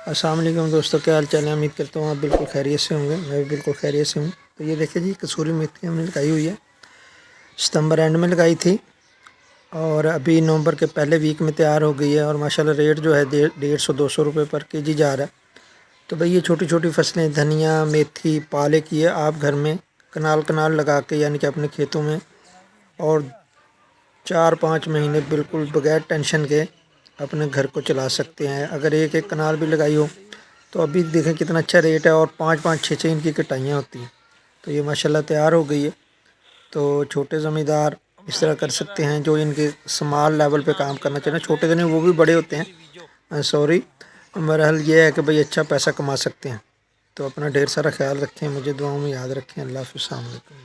अस्सलाम वालेकुम दोस्तों, क्या हाल चाल है। उम्मीद करता हूँ आप बिल्कुल खैरियत से होंगे। मैं भी बिल्कुल खैरियत से हूँ। तो ये देखिए जी, कसूरी मेथी हमने लगाई हुई है। सितंबर एंड में लगाई थी और अभी नवंबर के पहले वीक में तैयार हो गई है। और माशाल्लाह रेट जो है 150-200 रुपये पर केजी जा रहा है। तो भाई ये छोटी छोटी फसलें धनिया मेथी पालक की है, आप घर में कनाल कनाल लगा के यानी कि अपने खेतों में और 4-5 महीने बिल्कुल बगैर टेंशन के अपने घर को चला सकते हैं। अगर एक एक कनाल भी लगाई हो तो अभी देखें कितना अच्छा रेट है और 5-5 6-6 इनकी कटाइयाँ होती हैं। तो ये माशाल्लाह तैयार हो गई है। तो छोटे ज़मींदार इस तरह कर सकते हैं, जो इनके स्मॉल लेवल पे काम करना चाहिए। छोटे तो नहीं, वो भी बड़े होते हैं, सॉरी। बहरहाल ये है कि भाई अच्छा पैसा कमा सकते हैं। तो अपना ढेर सारा ख्याल रखें, मुझे दुआओं में याद रखें। अल्लाह हाफ़िज़। अस्सलाम वालेकुम।